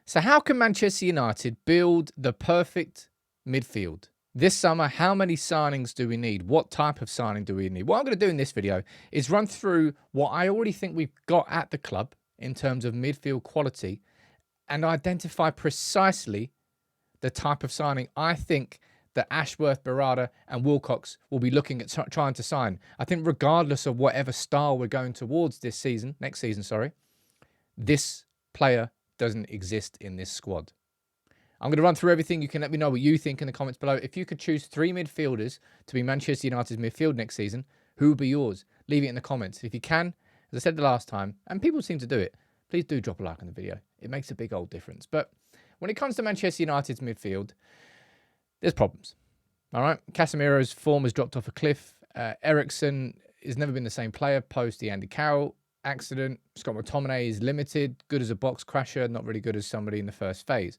So how can Manchester United build the perfect midfield? This summer, how many signings do we need? What type of signing do we need? What I'm going to do in this video is run through what I already think we've got at the club in terms of midfield quality and identify precisely the type of signing I think that Ashworth, Barada and Wilcox will be looking at trying to sign. I think regardless of whatever style we're going towards next season, this player doesn't exist in this squad. I'm going to run through everything. You can let me know what you think in the comments below. If you could choose 3 midfielders to be Manchester United's midfield next season, who would be yours? Leave it in the comments. If you can, as I said the last time, and people seem to do it, please do drop a like on the video. It makes a big old difference. But when it comes to Manchester United's midfield, there's problems. All right? Casemiro's form has dropped off a cliff. Eriksen has never been the same player post the Andy Carroll accident. Scott McTominay is limited, good as a box crasher, not really good as somebody in the first phase.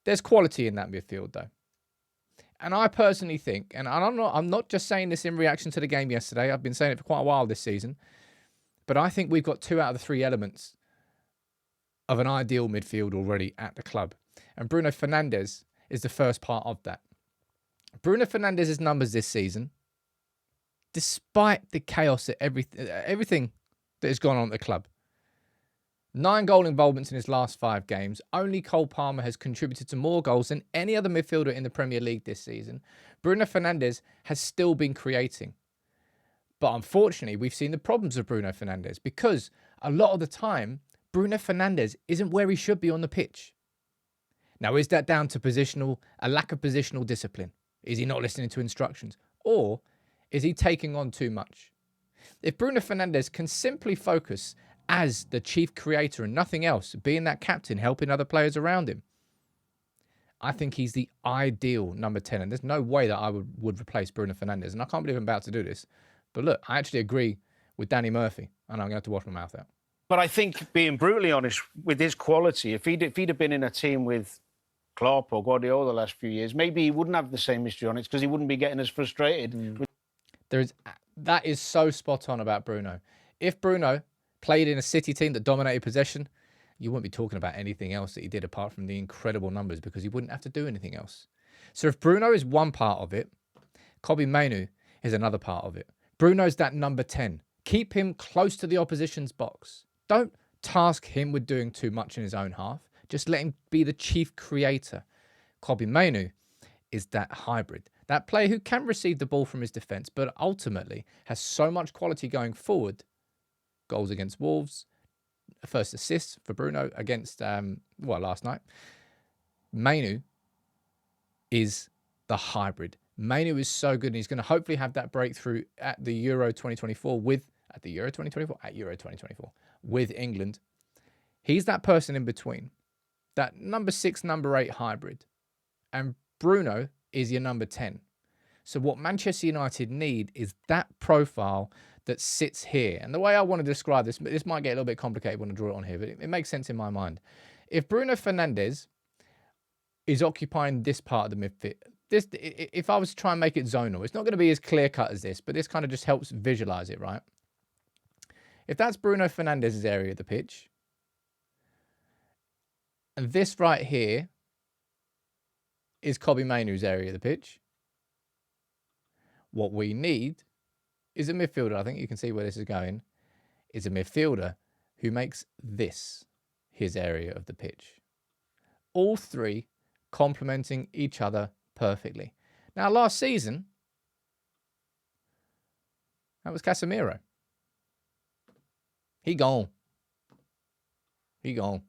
There's quality in that midfield, though. And I personally think, and I'm not just saying this in reaction to the game yesterday, I've been saying it for quite a while this season, but I think we've got 2 out of the 3 elements of an ideal midfield already at the club. And Bruno Fernandes is the first part of that. Bruno Fernandes' numbers this season, despite the chaos at everything that has gone on at the club, 9 goal involvements in his last 5 games. Only Cole Palmer has contributed to more goals than any other midfielder in the Premier League this season. Bruno Fernandes has still been creating. But unfortunately, we've seen the problems of Bruno Fernandes because a lot of the time, Bruno Fernandes isn't where he should be on the pitch. Now, is that down to a lack of positional discipline? Is he not listening to instructions? Or is he taking on too much? If Bruno Fernandes can simply focus as the chief creator and nothing else, being that captain, helping other players around him, I think he's the ideal number 10. And there's no way that I would replace Bruno Fernandes. And I can't believe I'm about to do this. But look, I actually agree with Danny Murphy. And I'm going to have to wash my mouth out. But I think, being brutally honest, with his quality, if he'd have been in a team with Klopp or Guardiola the last few years, maybe he wouldn't have the same history on it because he wouldn't be getting as frustrated. That is so spot on about Bruno. If Bruno played in a City team that dominated possession, you wouldn't be talking about anything else that he did apart from the incredible numbers because he wouldn't have to do anything else. So if Bruno is one part of it, Kobbie Mainoo is another part of it. Bruno's that number 10. Keep him close to the opposition's box. Don't task him with doing too much in his own half. Just let him be the chief creator. Kobbie Mainoo is that hybrid. That player who can receive the ball from his defence, but ultimately has so much quality going forward. Goals against Wolves, first assist for Bruno against, last night. Mainoo is the hybrid. Mainoo is so good, and he's going to hopefully have that breakthrough at the Euro 2024 with England. He's that person in between, that number 6, number 8 hybrid. And Bruno is your number 10. So what Manchester United need is that profile that sits here. And the way I want to describe this might get a little bit complicated when I draw it on here, but it makes sense in my mind. If Bruno Fernandes is occupying this part of the midfield, if I was to try and make it zonal, it's not going to be as clear-cut as this, but this kind of just helps visualize it, right? If that's Bruno Fernandes' area of the pitch, and this right here is Kobbie Mainoo's area of the pitch, what we need is a midfielder. I think you can see where this is going. Is a midfielder who makes this his area of the pitch. All 3 complementing each other perfectly. Now, last season, that was Casemiro. He gone. And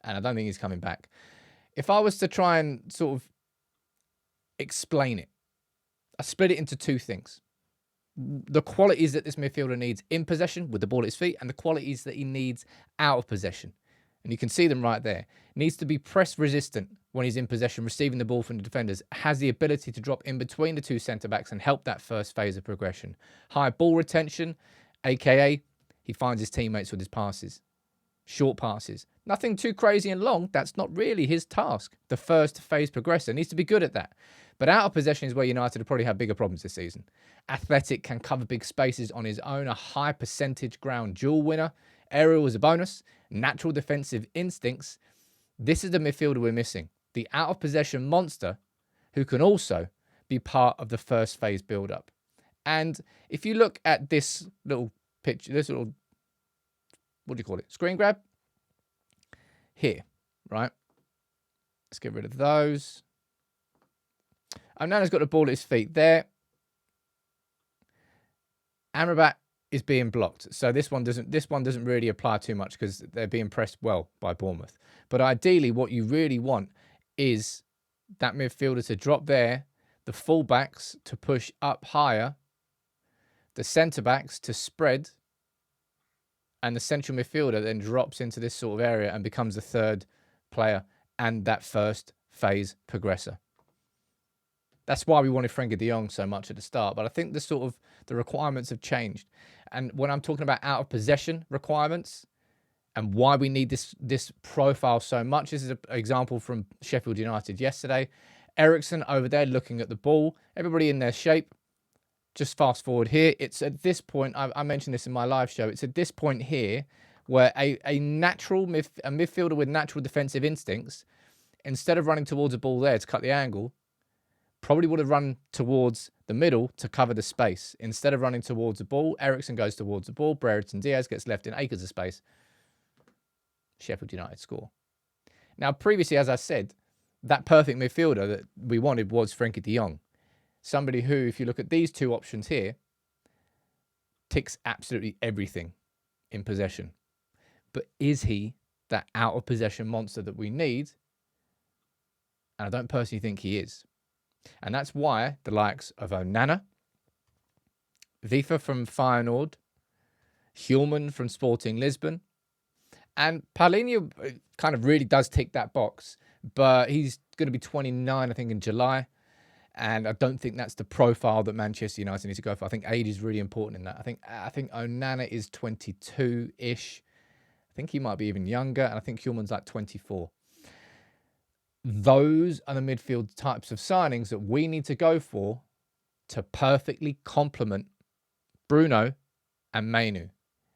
I don't think he's coming back. If I was to try and sort of explain it, I split it into 2 things. The qualities that this midfielder needs in possession with the ball at his feet and the qualities that he needs out of possession. And you can see them right there. Needs to be press resistant when he's in possession, receiving the ball from the defenders. Has the ability to drop in between the 2 centre-backs and help that first phase of progression. High ball retention, a.k.a. he finds his teammates with his passes. Short passes. Nothing too crazy and long. That's not really his task. The first phase progressor needs to be good at that. But out of possession is where United will probably have bigger problems this season. Athletic, can cover big spaces on his own, a high percentage ground duel winner. Aerial is a bonus. Natural defensive instincts. This is the midfielder we're missing. The out-of-possession monster who can also be part of the first phase build-up. And if you look at this little picture, this little, what do you call it? Screen grab? Here, right? Let's get rid of those. Onana's got the ball at his feet there. Amrabat is being blocked. So this one doesn't really apply too much because they're being pressed well by Bournemouth. But ideally, what you really want is that midfielder to drop there, the fullbacks to push up higher, the centre-backs to spread, and the central midfielder then drops into this sort of area and becomes the third player and that first phase progressor. That's why we wanted Frenkie de Jong so much at the start. But I think the requirements have changed. And when I'm talking about out of possession requirements and why we need this profile so much, this is an example from Sheffield United yesterday. Eriksen over there looking at the ball, everybody in their shape. Just fast forward here. It's at this point, I mentioned this in my live show, it's at this point here where a midfielder with natural defensive instincts, instead of running towards a ball there to cut the angle, probably would have run towards the middle to cover the space. Instead of running towards the ball, Eriksen goes towards the ball, Brereton Diaz gets left in acres of space. Sheffield United score. Now, previously, as I said, that perfect midfielder that we wanted was Frenkie de Jong. Somebody who, if you look at these two options here, ticks absolutely everything in possession. But is he that out-of-possession monster that we need? And I don't personally think he is. And that's why the likes of Onana, Vifa from Feyenoord, Hjulmand from Sporting Lisbon, and Paulinho kind of really does tick that box. But he's going to be 29, I think, in July. And I don't think that's the profile that Manchester United needs to go for. I think age is really important in that. I think Onana is 22-ish. I think he might be even younger. And I think Hjulmand's like 24. Those are the midfield types of signings that we need to go for to perfectly complement Bruno and Mainu.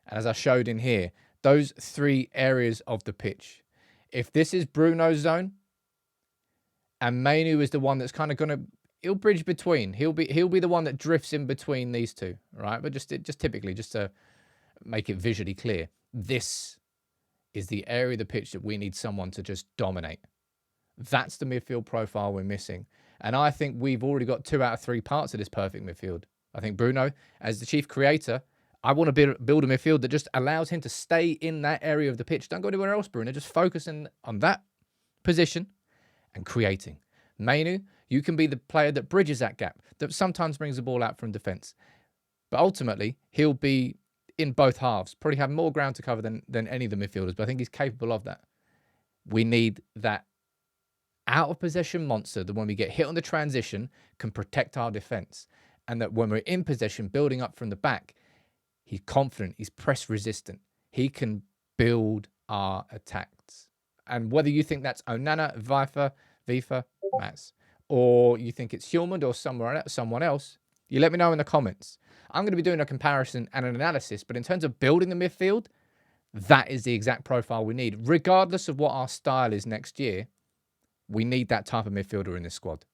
And as I showed in here, those three areas of the pitch. If this is Bruno's zone and Mainu is the one that's kind of going to, he'll bridge between. He'll be the one that drifts in between these two, right? But just typically, just to make it visually clear, this is the area of the pitch that we need someone to just dominate. That's the midfield profile we're missing. And I think we've already got 2 out of 3 parts of this perfect midfield. I think Bruno, as the chief creator, I want to build a midfield that just allows him to stay in that area of the pitch. Don't go anywhere else, Bruno. Just focusing on that position and creating. Mainu, you can be the player that bridges that gap, that sometimes brings the ball out from defence. But ultimately, he'll be in both halves, probably have more ground to cover than any of the midfielders, but I think he's capable of that. We need that out-of-possession monster that when we get hit on the transition can protect our defence, and that when we're in possession, building up from the back, he's confident, he's press-resistant. He can build our attacks. And whether you think that's Onana, Vifa, Mats, or you think it's Hjulmand or someone else, you let me know in the comments. I'm going to be doing a comparison and an analysis, but in terms of building the midfield, that is the exact profile we need. Regardless of what our style is next year, we need that type of midfielder in this squad.